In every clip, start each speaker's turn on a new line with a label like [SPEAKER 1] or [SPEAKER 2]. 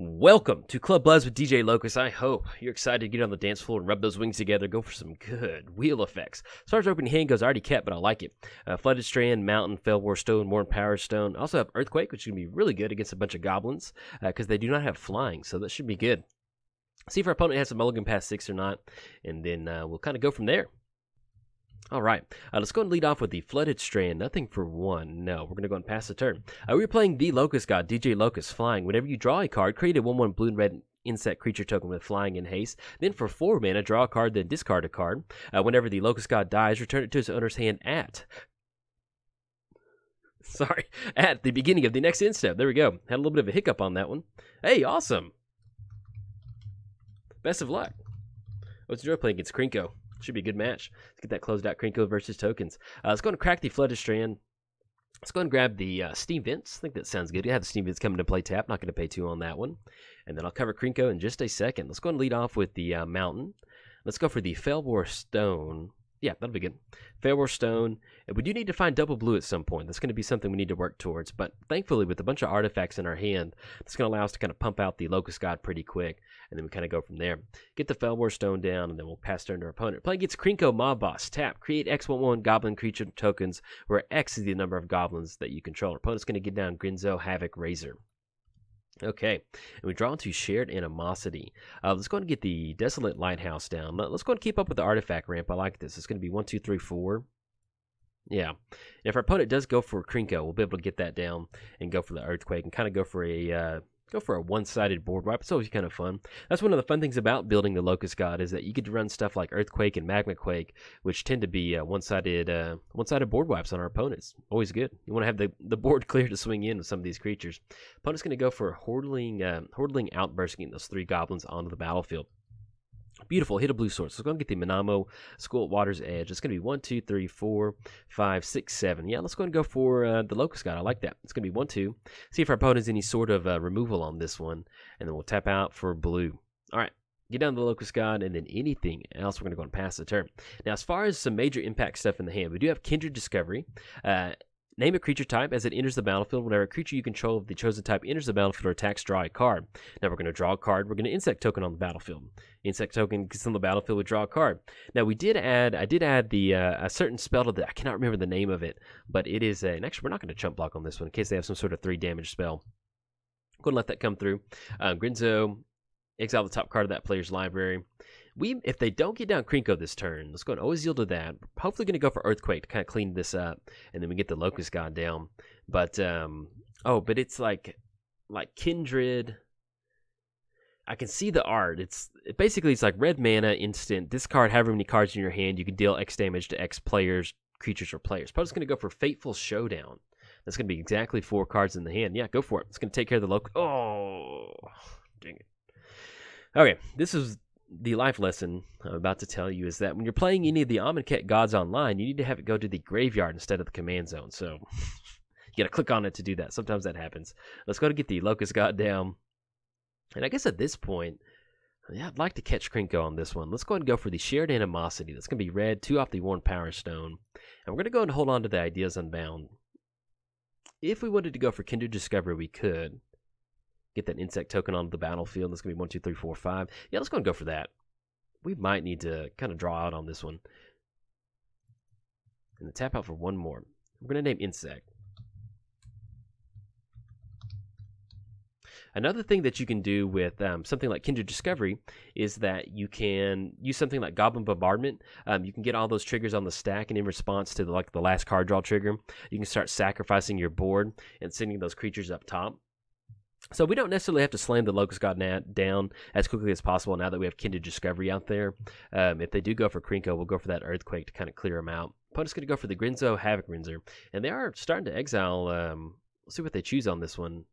[SPEAKER 1] Welcome to Club Buzz with DJ Locust. I hope you're excited to get on the dance floor and rub those wings together, go for some good wheel effects. As far as opening hand goes, I already kept, but I like it. Flooded Strand, Mountain, Fellwar Stone, Worn Power Stone. I also have Earthquake, which is going to be really good against a bunch of goblins, because they do not have flying, so that should be good. See if our opponent has a mulligan past 6 or not, and then we'll kind of go from there. All right, let's go and lead off with the Flooded Strand. Nothing for 1. No, we're going to go and pass the turn. We're playing the Locust God, DJ Locust, flying. Whenever you draw a card, create a 1/1 blue and red insect creature token with flying and haste. Then for 4 mana, draw a card, then discard a card. Whenever the Locust God dies, return it to its owner's hand at the beginning of the next end step. There we go. Had a little bit of a hiccup on that one. Hey, awesome. Best of luck. Let's enjoy playing against Krenko. Should be a good match. Let's get that closed out. Krenko versus tokens. Let's go and crack the Flooded Strand. Let's go and grab the Steam Vents. I think that sounds good. You have the Steam Vents coming to play tap. Not going to pay 2 on that one. And then I'll cover Krenko in just a second. Let's go and lead off with the Mountain. Let's go for the Fellwar Stone. Yeah, that'll be good. Fellwar Stone. We do need to find double blue at some point. That's going to be something we need to work towards. But thankfully, with a bunch of artifacts in our hand, that's going to allow us to kind of pump out the Locust God pretty quick. And then we kind of go from there. Get the Fellwar Stone down, and then we'll pass turn to our opponent. Play against Krenko Mob Boss. Tap. Create X11 Goblin creature tokens, where X is the number of goblins that you control. Our opponent's going to get down Grinzo, Havoc, Razor. Okay, and we draw into Shared Animosity. Let's go and get the Desolate Lighthouse down. Let's go and keep up with the artifact ramp. I like this. It's going to be 1, 2, 3, 4. Yeah. And if our opponent does go for Krenko, we'll be able to get that down and go for the Earthquake and kind of go for a one-sided board wipe. It's always kind of fun. That's one of the fun things about building the Locust God, is that you get to run stuff like Earthquake and Magma Quake, which tend to be one-sided board wipes on our opponents. Always good. You want to have the board clear to swing in with some of these creatures. Opponent's going to go for Hordling Outburst, getting those 3 goblins onto the battlefield. Beautiful. Hit a blue sword. So we're going to get the Manamo School at Water's Edge. It's going to be 1, 2, 3, 4, 5, 6, 7. Yeah, let's go and go for the Locust God. I like that. It's going to be 1, 2. See if our opponent has any sort of removal on this one. And then we'll tap out for blue. All right. Get down to the Locust God, and then anything else, we're going to go and pass the turn. Now, as far as some major impact stuff in the hand, we do have Kindred Discovery. Name a creature type as it enters the battlefield. Whenever a creature you control of the chosen type enters the battlefield or attacks, draw a card. Now we're going to draw a card. We're going to insect token on the battlefield. Insect token gets on the battlefield. We draw a card. Now I did add a certain spell to I cannot remember the name of it, but it is and actually we're not going to chump block on this one in case they have some sort of 3 damage spell. Go and let that come through. Grinzo, exile the top card of that player's library. If they don't get down Krenko this turn, let's go and always yield to that. Hopefully going to go for Earthquake to kind of clean this up, and then we get the Locust God down. But but it's like Kindred. I can see the art. It's like red mana instant. Discard however many cards in your hand. You can deal X damage to X players, creatures, or players. Probably going to go for Fateful Showdown. That's going to be exactly 4 cards in the hand. Yeah, go for it. It's going to take care of the Locust. Oh, dang it. Okay, this is the life lesson I'm about to tell you, is that when you're playing any of the Amonkhet gods online, you need to have it go to the graveyard instead of the command zone. So you got to click on it to do that. Sometimes that happens. Let's go to get the Locust God down. And I guess at this point, yeah, I'd like to catch Krenko on this one. Let's go ahead and go for the Shared Animosity. That's going to be red, 2 off the Worn Power Stone. And we're going to go and hold on to the Ideas Unbound. If we wanted to go for Kindred Discovery, we could. Get that insect token onto the battlefield. That's going to be 1, 2, 3, 4, 5. Yeah, let's go and go for that. We might need to kind of draw out on this one. And then tap out for 1 more. We're going to name Insect. Another thing that you can do with something like Kindred Discovery is that you can use something like Goblin Bombardment. You can get all those triggers on the stack, and in response to the last card draw trigger, you can start sacrificing your board and sending those creatures up top. So we don't necessarily have to slam the Locust God down as quickly as possible now that we have Kindred Discovery out there. If they do go for Krenko, we'll go for that Earthquake to kind of clear them out. Opponent's going to go for the Grinzo, Havoc Rinzer. And they are starting to exile. Let's see what they choose on this one.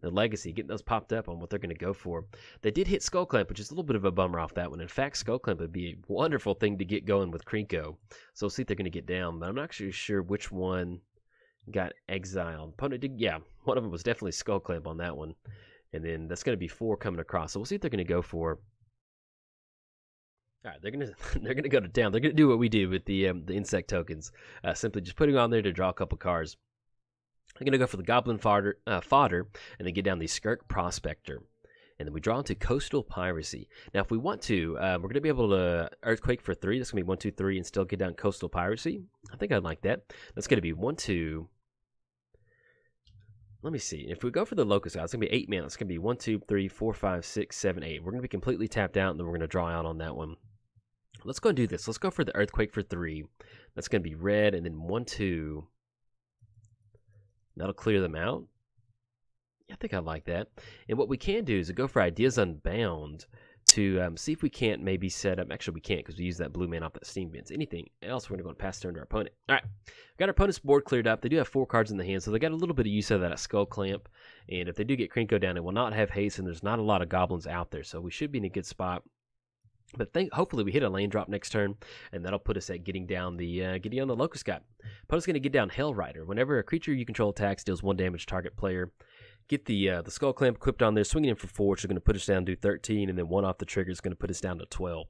[SPEAKER 1] The Legacy, getting those popped up on what they're going to go for. They did hit Skullclamp, which is a little bit of a bummer off that one. In fact, Skullclamp would be a wonderful thing to get going with Krenko. So we'll see if they're going to get down. But I'm not actually sure which one got exiled. Opponent did, yeah, one of them was definitely Skullclamp on that one. And then that's going to be 4 coming across. So we'll see if they're going to go for. All right, they're gonna go to down. They're gonna do what we do with the insect tokens. Simply just putting on there to draw a couple cards. I'm going to go for the Goblin fodder, and then get down the Skirk Prospector. And then we draw into Coastal Piracy. Now, if we want to, we're going to be able to Earthquake for 3. That's going to be 1, 2, 3, and still get down Coastal Piracy. I think I'd like that. That's going to be 1, 2. Let me see. If we go for the Locust God, it's going to be 8 mana. It's going to be 1, 2, 3, 4, 5, 6, 7, 8. We're going to be completely tapped out, and then we're going to draw out on that one. Let's go and do this. Let's go for the Earthquake for 3. That's going to be red, and then 1, 2. That'll clear them out. Yeah, I think I like that. And what we can do is go for Ideas Unbound to see if we can't maybe set up. Actually, we can't because we use that blue man off that Steam Vents. Anything else, we're going to go and pass turn to our opponent. All right. Got our opponent's board cleared up. They do have 4 cards in the hand, so they got a little bit of use of that Skull Clamp. And if they do get Krenko down, it will not have haste, and there's not a lot of goblins out there, so we should be in a good spot. But hopefully we hit a lane drop next turn, and that'll put us at getting down the Locust God. Opponent's going to get down Hell Rider. Whenever a creature you control attacks, deals 1 damage to target player. Get the Skull Clamp equipped on there, swinging in for 4, which is going to put us down to 13, and then 1 off the trigger is going to put us down to 12.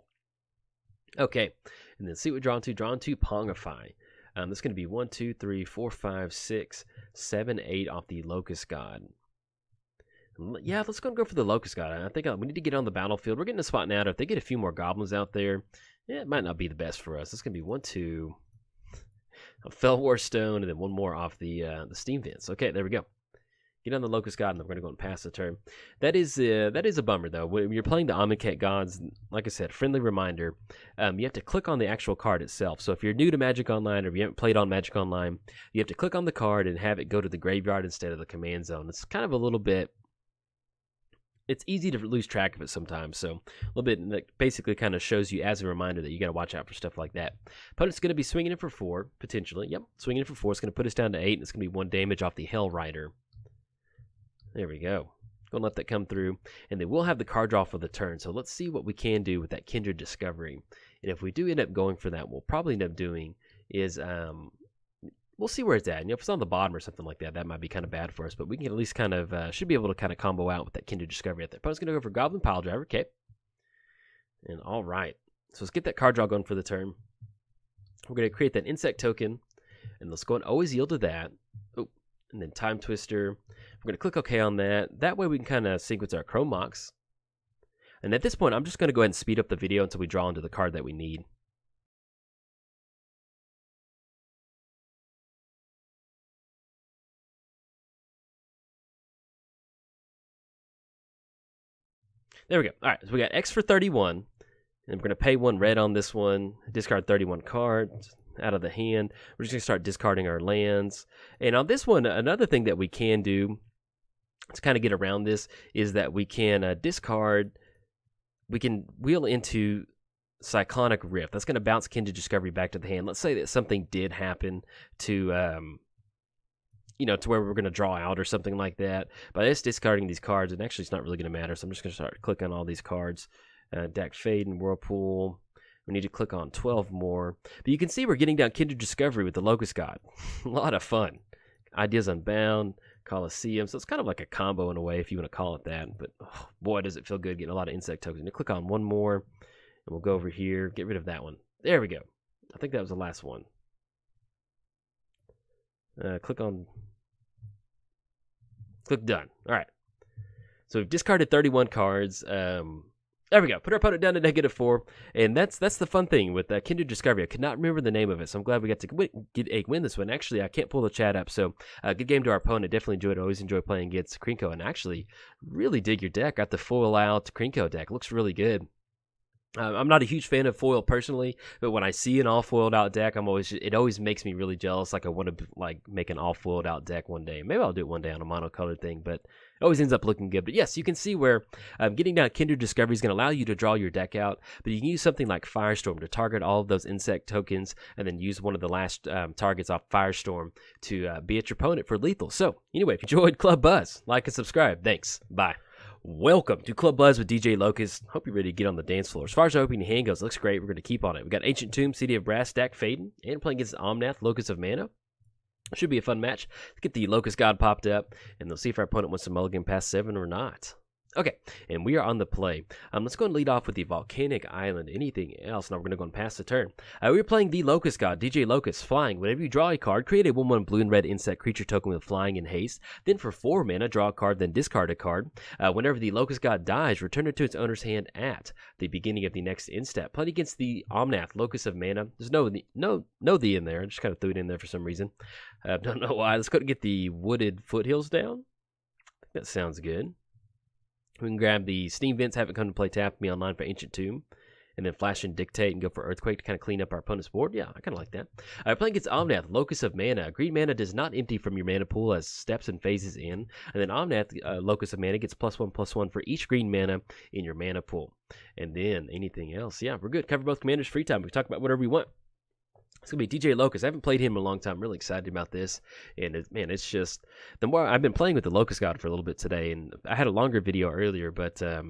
[SPEAKER 1] Okay, and then see what we're drawn to. Drawn to Pongify. That's going to be 1, 2, 3, 4, 5, 6, 7, 8 off the Locust God. Yeah, let's go and go for the Locust God. I think we need to get on the battlefield. We're getting a spot now. If they get a few more goblins out there, yeah, it might not be the best for us. It's going to be 1, 2, a Fellwar Stone, and then 1 more off the Steam Vents. Okay, there we go. Get on the Locust God, and then we're going to go and pass the turn. That is a bummer, though. When you're playing the Omnath Gods, like I said, friendly reminder, you have to click on the actual card itself. So if you're new to Magic Online or if you haven't played on Magic Online, you have to click on the card and have it go to the graveyard instead of the command zone. It's kind of a little bit... It's easy to lose track of it sometimes, so a little bit that basically kind of shows you as a reminder that you got to watch out for stuff like that. Opponent's going to be swinging it for 4, potentially. Yep, swinging it for 4. It's going to put us down to 8, and it's going to be 1 damage off the Hell Rider. There we go. Go and let that come through, and then we'll have the card draw for the turn. So let's see what we can do with that Kindred Discovery. And if we do end up going for that, what we'll probably end up doing is we'll see where it's at. If it's on the bottom or something like that, that might be kind of bad for us. But we can at least kind of, should be able to kind of combo out with that Kindred Discovery out there. Opponent's going to go for Goblin Piledriver. Okay. And all right. So let's get that card draw going for the turn. We're going to create that Insect token. And let's go and always yield to that. Oh, and then Time Twister. We're going to click OK on that. That way we can kind of sequence our Chrome Mox. And at this point, I'm just going to go ahead and speed up the video until we draw into the card that we need. There we go. All right, so we got X for 31, and we're going to pay 1 red on this one, discard 31 cards out of the hand. We're just going to start discarding our lands. And on this one, another thing that we can do to kind of get around this is that we can discard, we can wheel into Cyclonic Rift. That's going to bounce Kindred Discovery back to the hand. Let's say that something did happen to... to where we're going to draw out or something like that. By just discarding these cards, and actually it's not really going to matter, so I'm just going to start clicking on all these cards. Deck Fade and Whirlpool. We need to click on 12 more. But you can see we're getting down Kindred Discovery with the Locust God. A lot of fun. Ideas Unbound, Coliseum. So it's kind of like a combo in a way, if you want to call it that. But oh, boy, does it feel good getting a lot of insect tokens. You click on 1 more, and we'll go over here, get rid of that one. There we go. I think that was the last one. Click done. All right. So we've discarded 31 cards. There we go. Put our opponent down to -4. And that's the fun thing with Kindred Discovery. I could not remember the name of it, so I'm glad we got to win this one. Actually, I can't pull the chat up, so good game to our opponent. Definitely enjoyed it. Always enjoy playing against Krenko. And actually, really dig your deck. Got the full out Krenko deck. Looks really good. I'm not a huge fan of foil personally, but when I see an all foiled out deck, it always makes me really jealous. Like I want to make an all foiled out deck one day. Maybe I'll do it one day on a monocolored thing, but it always ends up looking good. But yes, you can see where getting down Kindred Discovery is going to allow you to draw your deck out, but you can use something like Firestorm to target all of those insect tokens, and then use one of the last targets off Firestorm to be at your opponent for lethal. So anyway, if you enjoyed Club Buzz, like and subscribe. Thanks. Bye. Welcome to Club Buzz with DJ Locust. Hope you're ready to get on the dance floor. As far as our opening hand goes, looks great. We're going to keep on it. We got Ancient Tomb, City of Brass, Stack Faden, and playing against Omnath, Locust of Mana. Should be a fun match. Let's get the Locust God popped up, and they'll see if our opponent wants to mulligan past 7 or not. Okay, and we are on the play. Let's go and lead off with the Volcanic Island. Anything else? Now we're going to go and pass the turn. We're playing the Locust God, DJ Locust, flying. Whenever you draw a card, create a 1/1 blue and red insect creature token with flying and haste. Then for 4 mana, draw a card, then discard a card. Whenever the Locust God dies, return it to its owner's hand at the beginning of the next end step. Playing against the Omnath, Locust of Mana. There's no the in there. I just kind of threw it in there for some reason. Don't know why. Let's go to get the Wooded Foothills down. I think that sounds good. We can grab the Steam Vents, have it come to play, tap me online for Ancient Tomb, and then flash and Dictate and go for Earthquake to kind of clean up our opponent's board. Yeah, I kind of like that. Playing against Omnath, Locust of Mana. Green mana does not empty from your mana pool as steps and phases in. And then Omnath, Locust of Mana, gets +1/+1 for each green mana in your mana pool. And then anything else. Yeah, we're good. Cover both commanders free time. We can talk about whatever we want. It's going to be DJ Locust. I haven't played him in a long time. I'm really excited about this. And, it's just... The more I've been playing with the Locust God for a little bit today, and I had a longer video earlier, but, I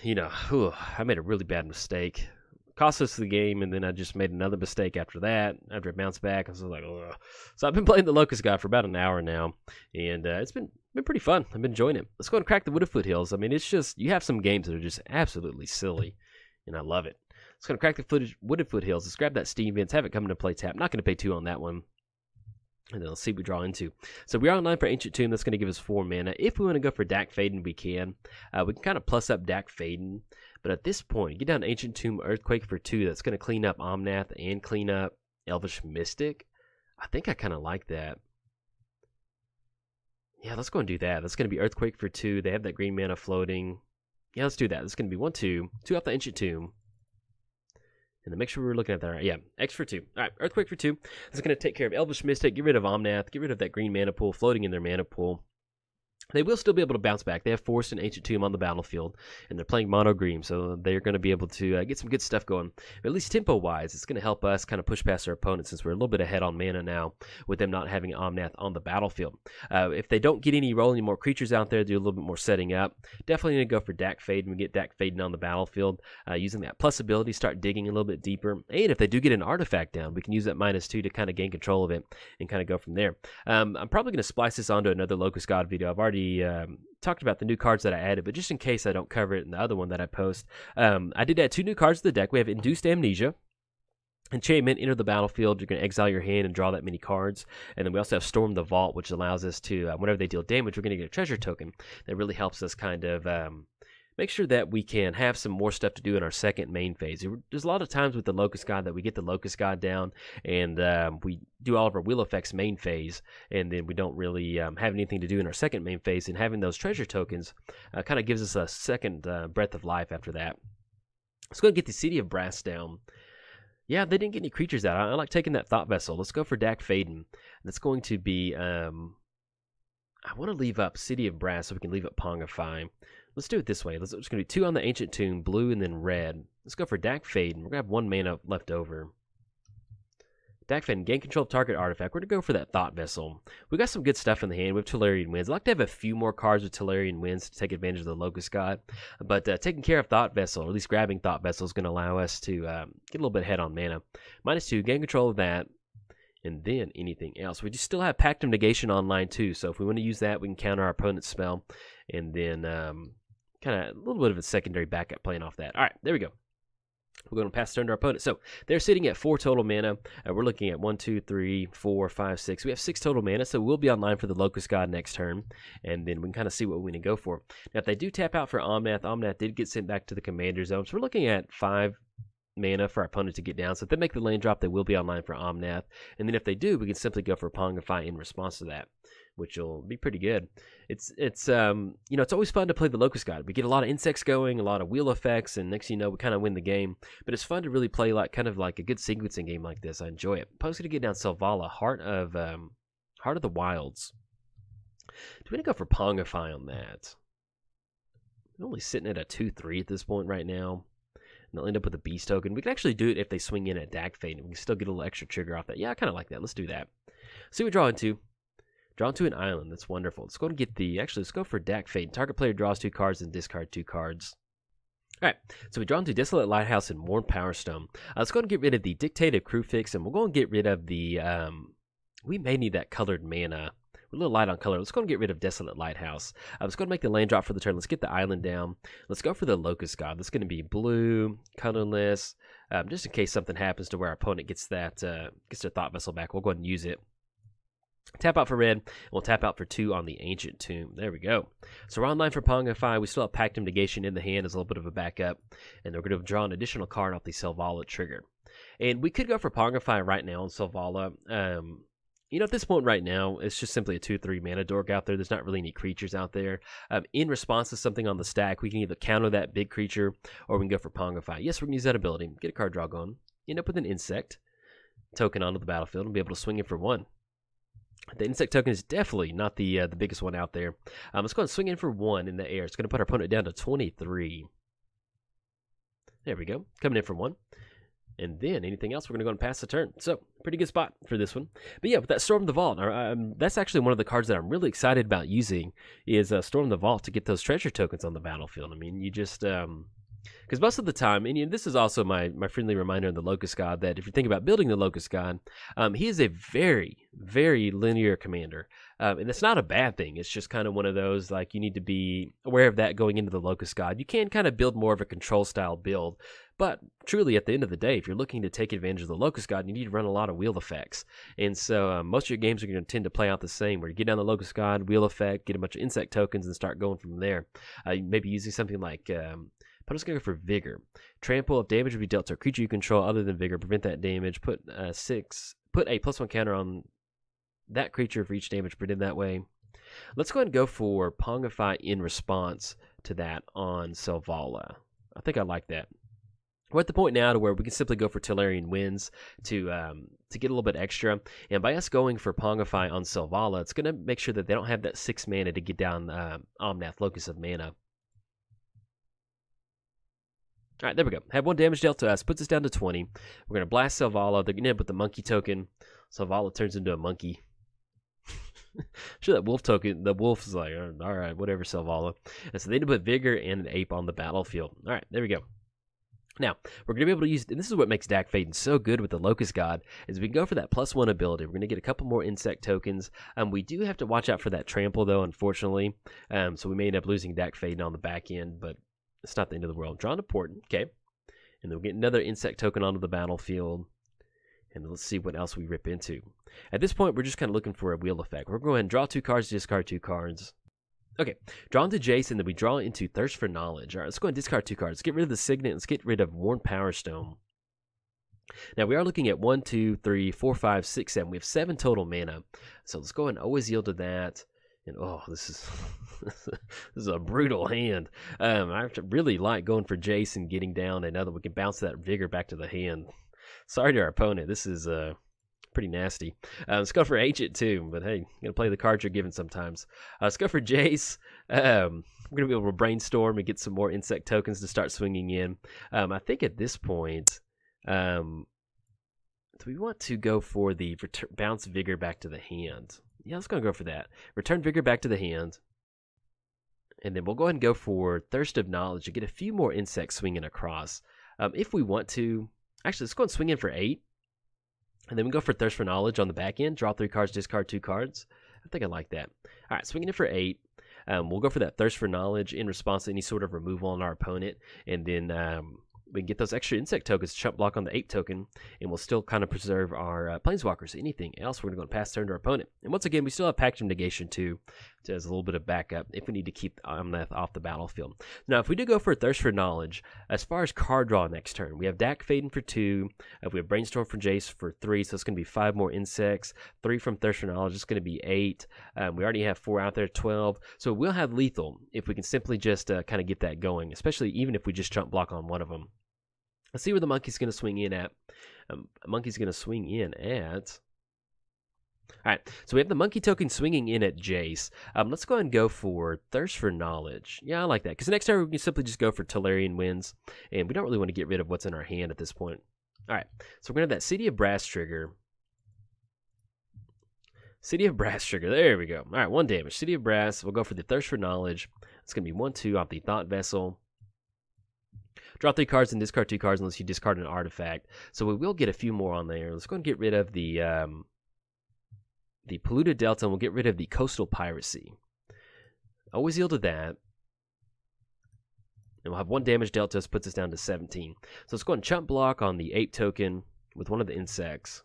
[SPEAKER 1] made a really bad mistake. Cost us the game, and then I just made another mistake after that. After I bounced back, I was like, ugh. So I've been playing the Locust God for about an hour now, and it's been pretty fun. I've been enjoying it. Let's go and crack the Wooded Foothills. I mean, it's just... You have some games that are just absolutely silly, and I love it. It's going to crack the Wooded Foothills. Let's grab that Steam Vents, have it come into play tap. Not going to pay 2 on that one. And then let's see what we draw into. So we are online for Ancient Tomb. That's going to give us 4 mana. If we want to go for Dak Faden, we can. We can kind of plus up Dak Faden. But at this point, get down to Ancient Tomb Earthquake for 2. That's going to clean up Omnath and clean up Elvish Mystic. I think I kind of like that. Yeah, let's go and do that. That's going to be Earthquake for 2. They have that green mana floating. Yeah, let's do that. It's going to be 1/2. 2 off the Ancient Tomb. And then make sure we're looking at that right. Yeah, X for 2. All right, Earthquake for 2. This is going to take care of Elvish Mystic, get rid of Omnath, get rid of that green mana pool floating in their mana pool. They will still be able to bounce back. They have Forest and Ancient Tomb on the battlefield, and they're playing mono green, so they're going to be able to get some good stuff going. At least tempo-wise, it's going to help us kind of push past our opponents since we're a little bit ahead on mana now with them not having Omnath on the battlefield. If they don't get any more creatures out there, do a little bit more setting up, definitely need to go for Dak Faden. We get Dak Faden on the battlefield using that plus ability, start digging a little bit deeper. And if they do get an artifact down, we can use that -2 to kind of gain control of it and kind of go from there. I'm probably going to splice this onto another Locust God video. I've already talked about the new cards that I added, but just in case I don't cover it in the other one that I post, I did add 2 new cards to the deck. We have Induced Amnesia. Enchantment, enter the battlefield. You're going to exile your hand and draw that many cards. And then we also have Storm the Vault, which allows us to, whenever they deal damage, we're going to get a treasure token. That really helps us kind of make sure that we can have some more stuff to do in our second main phase. There's a lot of times with the Locust God that we get the Locust God down, and we do all of our wheel effects main phase, and then we don't really have anything to do in our second main phase, and having those treasure tokens kind of gives us a second breath of life after that. Let's go and get the City of Brass down. Yeah, they didn't get any creatures out. I like taking that Thought Vessel. Let's go for Dak Faden. That's going to be... I want to leave up City of Brass so we can leave up Pongify. Let's do it this way. It's going to be 2 on the Ancient Tomb, blue and then red. Let's go for Dak Faden. We're going to have 1 mana left over. Dak Faden, gain control of target artifact. We're going to go for that Thought Vessel. We got some good stuff in the hand. We have Tolarian Winds. I'd like to have a few more cards with Tolarian Winds to take advantage of the Locust God. But taking care of Thought Vessel, or at least grabbing Thought Vessel, is going to allow us to get a little bit ahead on mana. -2, gain control of that. And then anything else. We just still have Pact of Negation online too. So if we want to use that, we can counter our opponent's spell. And then kind of a little bit of a secondary backup playing off that. All right, there we go. We're going to pass turn to our opponent. So they're sitting at 4 total mana. We're looking at 1, 2, 3, 4, 5, 6. We have 6 total mana, so we'll be online for the Locust God next turn. And then we can kind of see what we need to go for. Now, if they do tap out for Omnath, Omnath did get sent back to the Commander Zone. So we're looking at 5 mana for our opponent to get down. So if they make the land drop, they will be online for Omnath. And then if they do, we can simply go for Pongify in response to that, which will be pretty good. It's always fun to play the Locust God. We get a lot of insects going, a lot of wheel effects, and next thing you know, we kind of win the game. But it's fun to really play kind of like a good sequencing game like this. I enjoy it. Opponent's gonna get down Selvala, Heart of the Wilds. Do we want to go for Pongify on that? We're only sitting at a 2/3 at this point right now. And they'll end up with a beast token. We can actually do it if they swing in at Dak Faden. We can still get a little extra trigger off that. Yeah, I kind of like that. Let's do that. See what we draw into. Draw into an island. That's wonderful. Let's go and get let's go for Dak Faden. Target player draws 2 cards and discard 2 cards. All right, so we draw into Desolate Lighthouse and Worn Power Stone. Let's go and get rid of the Dictated Crew Fix, and we'll go and get rid of the... we may need that colored mana. We're a little light on color. Let's go and get rid of Desolate Lighthouse. Let's go and make the land drop for the turn. Let's get the island down. Let's go for the Locust God. That's going to be blue, colorless, just in case something happens to where our opponent gets that gets their Thought Vessel back. We'll go ahead and use it. Tap out for red, and we'll tap out for 2 on the Ancient Tomb. There we go. So we're online for Pongify. We still have Pactum Negation in the hand as a little bit of a backup, and we're going to draw an additional card off the Selvala trigger. And we could go for Pongify right now on Selvala. You know, at this point right now, it's just simply a 2/3 mana dork out there. There's not really any creatures out there. In response to something on the stack, we can either counter that big creature, or we can go for Pongify. Yes, we can use that ability. Get a card draw going. End up with an insect token onto the battlefield and be able to swing it for 1. The insect token is definitely not the biggest one out there. Let's go and swing in for 1 in the air. It's going to put our opponent down to 23. There we go. Coming in for 1. And then anything else, we're going to go and pass the turn. So, pretty good spot for this one. But yeah, with that Storm the Vault, that's actually one of the cards that I'm really excited about using is Storm the Vault to get those treasure tokens on the battlefield. I mean, you just... because most of the time, and you know, this is also my friendly reminder in the Locust God, that if you think about building the Locust God, he is a very, very linear commander. And that's not a bad thing. It's just kind of one of those, like, you need to be aware of that going into the Locust God. You can kind of build more of a control style build, but truly at the end of the day, if you're looking to take advantage of the Locust God, you need to run a lot of wheel effects. And so most of your games are going to tend to play out the same, where you get down the Locust God, wheel effect, get a bunch of insect tokens, and start going from there. Maybe using something like... I'm just going to go for Vigor. Trample, if damage would be dealt to a creature you control other than Vigor, prevent that damage. Put a +1 counter on that creature for each damage put in that way. Let's go ahead and go for Pongify in response to that on Selvala. I think I like that. We're at the point now to where we can simply go for Tellurian Winds to get a little bit extra. And by us going for Pongify on Selvala, it's going to make sure that they don't have that 6 mana to get down Omnath, Locust of Mana. All right, there we go. Have 1 damage dealt to us. Puts us down to 20. We're going to blast Selvala. They're going to end up with the monkey token. Selvala turns into a monkey. Sure, that wolf token, the wolf is like, all right, whatever, Selvala. And so they end up with Vigor and an ape on the battlefield. All right, there we go. Now, we're going to be able to use, and this is what makes Dak Faden so good with the Locust God, is we can go for that +1 ability. We're going to get a couple more insect tokens. We do have to watch out for that trample, though, unfortunately. So we may end up losing Dak Faden on the back end, but it's not the end of the world. Draw an important, okay. And then we'll get another insect token onto the battlefield. And let's see what else we rip into. At this point, we're just kind of looking for a wheel effect. We're going to go ahead and draw 2 cards, discard 2 cards. Okay, draw into Jace, and then we draw into Thirst for Knowledge. All right, let's go ahead and discard 2 cards. Let's get rid of the Signet. Let's get rid of Worn Power Stone. Now, we are looking at 1, 2, 3, 4, 5, 6, 7. We have 7 total mana. So let's go ahead and always yield to that. And oh, this is this is a brutal hand. I have to really like going for Jace and getting down another. We can bounce that Vigor back to the hand. Sorry to our opponent. This is pretty nasty. Let's go for Ancient Tomb, but hey, gonna play the cards you're given sometimes. Let's go for Jace. We're gonna be able to brainstorm and get some more insect tokens to start swinging in. I think at this point, do we want to go for the bounce Vigor back to the hand? Yeah, let's go for that. Return Vigor back to the hand. And then we'll go ahead and go for Thirst of Knowledge to get a few more insects swinging across. If we want to, actually, let's go and swing in for 8. And then we go for Thirst for Knowledge on the back end. Draw 3 cards, discard 2 cards. I think I like that. All right, swinging in for 8. We'll go for that Thirst for Knowledge in response to any sort of removal on our opponent. And then we can get those extra insect tokens, chump block on the ape token, and we'll still kind of preserve our planeswalkers. Anything else, we're going to go and pass turn to our opponent. And once again, we still have Pactum Negation too, as a little bit of backup if we need to keep Omnath off the battlefield. Now, if we do go for a Thirst for Knowledge, as far as card draw next turn, we have Dak Faden for 2, we have Brainstorm from Jace for 3, so it's going to be 5 more insects, 3 from Thirst for Knowledge, it's going to be 8. We already have 4 out there, 12. So we'll have lethal if we can simply just kind of get that going, especially even if we just jump block on one of them. Let's see where the monkey's going to swing in at. Monkey's going to swing in at... All right, so we have the monkey token swinging in at Jace. Let's go ahead and go for Thirst for Knowledge. Yeah, I like that, because next time we can simply just go for Tellurian Winds, and we don't really want to get rid of what's in our hand at this point. All right, so we're going to have that City of Brass trigger. City of Brass trigger, there we go. All right, 1 damage. City of Brass, we'll go for the Thirst for Knowledge. It's going to be 1/2 off the Thought Vessel. Draw 3 cards and discard 2 cards unless you discard an artifact. So we will get a few more on there. Let's go and get rid of the the polluted delta, and we'll get rid of the coastal piracy. Always yield to that. And we'll have 1 damage delta, this puts us down to 17. So let's go ahead and chump block on the ape token with one of the insects.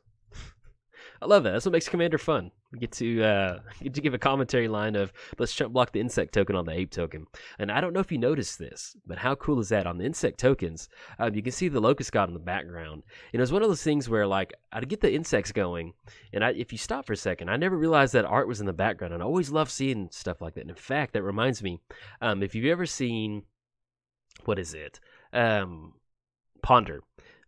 [SPEAKER 1] I love that. That's what makes Commander fun. We get to give a commentary line of, let's chump block the insect token on the ape token. And I don't know if you noticed this, but how cool is that? On the insect tokens, you can see the Locust God in the background. And it was one of those things where, like, I'd get the insects going, and if you stop for a second, I never realized that art was in the background. And I always love seeing stuff like that. And in fact, that reminds me, if you've ever seen, what is it? Ponder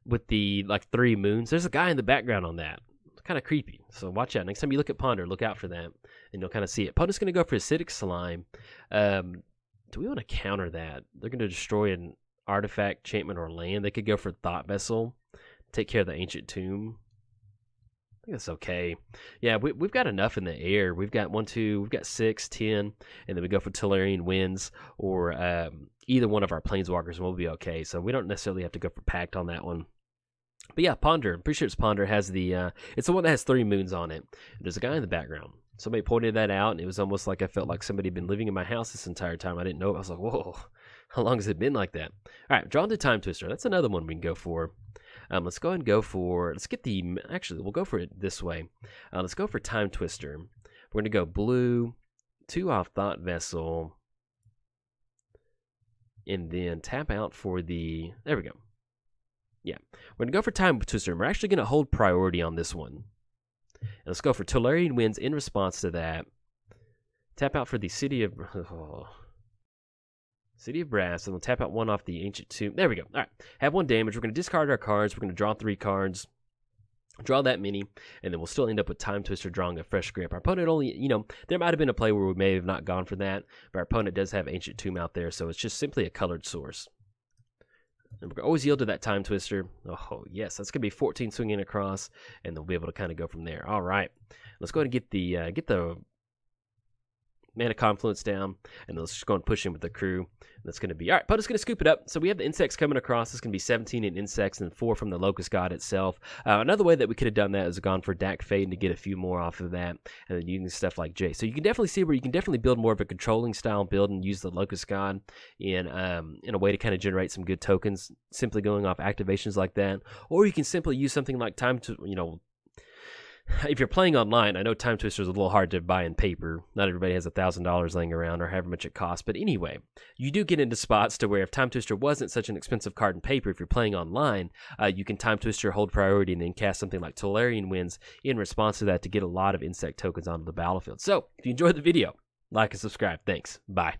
[SPEAKER 1] with the, like, 3 moons. There's a guy in the background on that. Kind of creepy, so watch out. Next time you look at Ponder, look out for that, and you'll kind of see it. Ponder's going to go for Acidic Slime. Do we want to counter that? They're going to destroy an artifact, enchantment, or land. They could go for Thought Vessel, take care of the Ancient Tomb. I think that's okay. Yeah, we've got enough in the air. We've got 1, 2, we've got 6, 10, and then we go for Tellurian Winds, or either one of our Planeswalkers, and we'll be okay. So we don't necessarily have to go for Pact on that one. But yeah, Ponder. I'm pretty sure it's Ponder. Has the it's the one that has 3 moons on it. There's a guy in the background. Somebody pointed that out, and it was almost like I felt like somebody had been living in my house this entire time. I didn't know it. I was like, whoa, how long has it been like that? All right, drawn to Time Twister. That's another one we can go for. Let's go ahead and go for, let's get the, actually, we'll go for it this way. Let's go for Time Twister. We're going to go blue, 2 off Thought Vessel, and then tap out for the, there we go. Yeah, we're going to go for Time Twister. We're actually going to hold priority on this one. And let's go for Tellurian Winds in response to that. Tap out for the City of Brass, and we'll tap out 1 off the Ancient Tomb. There we go. All right, have 1 damage. We're going to discard our cards. We're going to draw 3 cards. Draw that many, and then we'll still end up with Time Twister drawing a fresh grip. Our opponent only, there might have been a play where we may have not gone for that, but our opponent does have Ancient Tomb out there, so it's just simply a colored source. And we're going to always yield to that Time Twister. Oh, yes. That's going to be 14 swinging across, and they'll be able to kind of go from there. All right. Let's go ahead and get the Mana Confluence down, and let's just go and push in with the crew. That's going to be, all right, opponent's going to scoop it up. So we have the insects coming across. It's going to be 17 in insects and 4 from the Locust God itself. Another way that we could have done that is gone for Dak Fade to get a few more off of that, and then using stuff like J. So you can definitely see where you can definitely build more of a controlling style build and use the Locust God in a way to kind of generate some good tokens, simply going off activations like that. Or you can simply use something like Time to, if you're playing online, I know Time Twister is a little hard to buy in paper. Not everybody has $1,000 laying around or however much it costs. But anyway, you do get into spots to where if Time Twister wasn't such an expensive card in paper, if you're playing online, you can Time Twister, hold priority, and then cast something like Tellurian Winds in response to that to get a lot of insect tokens onto the battlefield. So, if you enjoyed the video, like and subscribe. Thanks. Bye.